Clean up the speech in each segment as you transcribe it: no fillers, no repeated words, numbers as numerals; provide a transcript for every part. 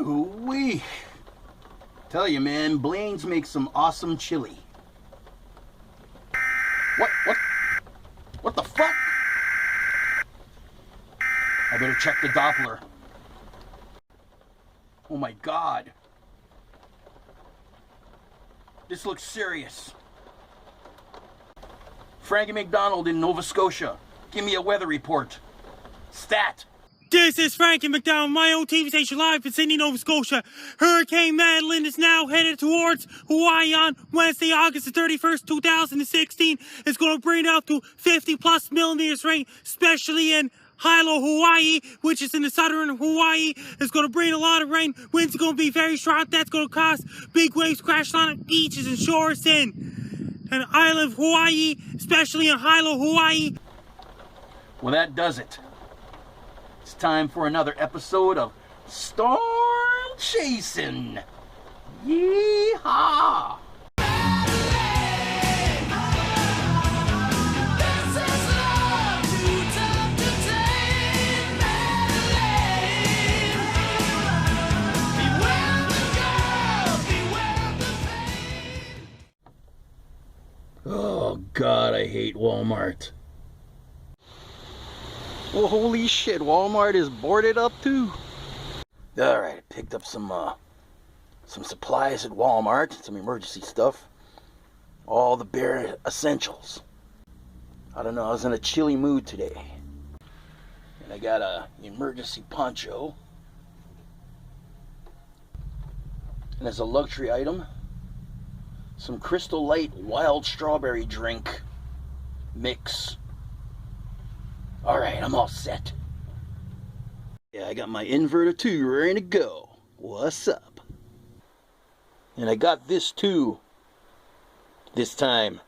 Ooh-wee. Tell you, man, Blaine's makes some awesome chili. What the fuck? I better check the Doppler. Oh my God. This looks serious. Frankie McDonald in Nova Scotia. Give me a weather report. Stat. This is Frankie McDowell, my own TV station live in Sydney, Nova Scotia. Hurricane Madeline is now headed towards Hawaii on Wednesday, August the 31st, 2016. It's going to bring up to 50 plus millimeters rain, especially in Hilo, Hawaii, which is in the southern Hawaii. It's going to bring a lot of rain. Winds are going to be very strong. That's going to cause big waves crashing on beaches and shores in an island of Hawaii, especially in Hilo, Hawaii. Well, that does it. It's time for another episode of Storm Chasin. Yeehaw! Oh God, I hate Walmart. Well, holy shit, Walmart is boarded up too. Alright, I picked up some supplies at Walmart, some emergency stuff. All the bare essentials. I don't know, I was in a chilly mood today. And I got a emergency poncho. And as a luxury item, some Crystal Light wild strawberry drink mix. Alright, I'm all set. Yeah, I got my inverter too, ready to go. What's up? And I got this too. This time.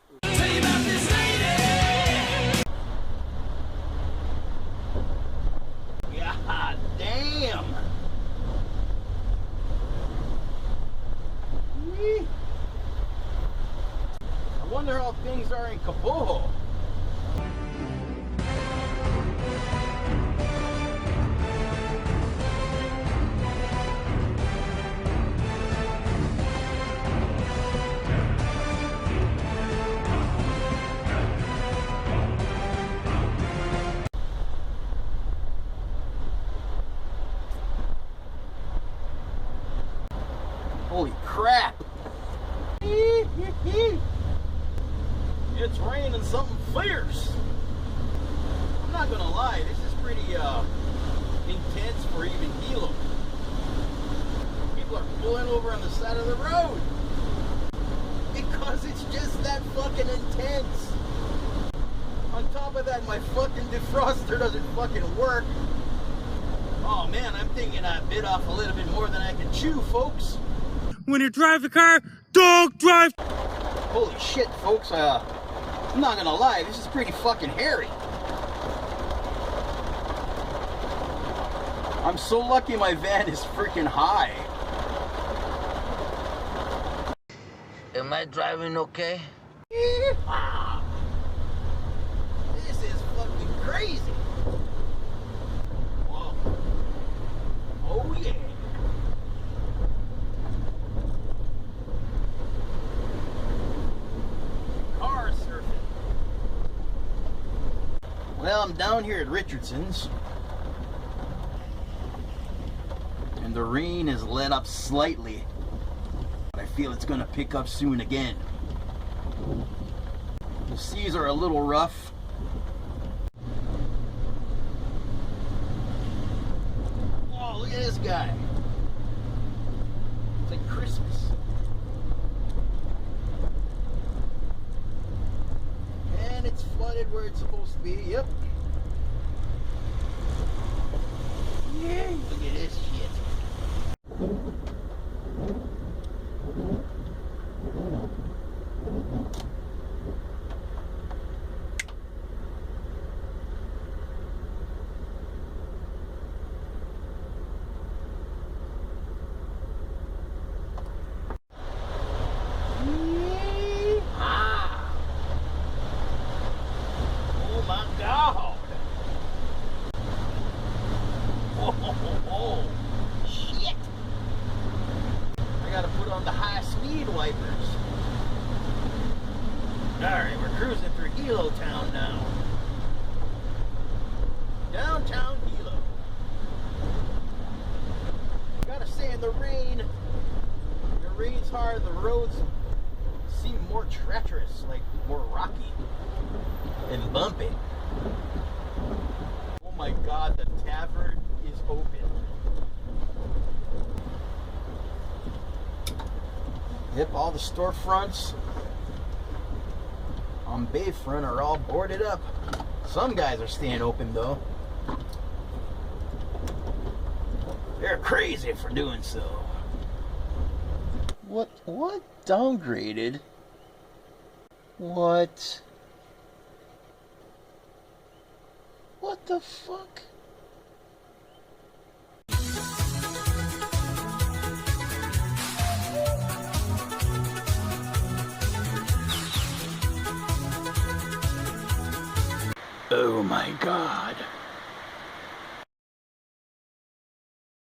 God damn! I wonder how things are in Kapoho. Holy crap! It's raining something fierce. I'm not gonna lie, this is pretty intense for even Hilo. People are pulling over on the side of the road because it's just that fucking intense. On top of that, my fucking defroster doesn't fucking work. Oh man, I'm thinking I bit off a little bit more than I can chew, folks. When you drive the car, don't drive. Holy shit, folks, I'm not gonna lie, this is pretty fucking hairy. I'm so lucky my van is freaking high. Am I driving okay? Yeehaw! This is fucking crazy. Whoa. Oh yeah. Car surfing. Well, I'm down here at Richardson's. And the rain has let up slightly. But I feel it's gonna pick up soon again. The seas are a little rough. Oh, look at this guy. It's like Christmas. And it's flooded where it's supposed to be. Yep. Yeah, look at this shit. Hilo town now. Downtown Hilo. Gotta say, in the rain, when it rains hard, the roads seem more treacherous, like more rocky and bumpy. Oh my God, the tavern is open. Yep, all the storefronts on Bayfront are all boarded up. Some guys are staying open though. They're crazy for doing so. What downgraded? What the fuck? Oh my God.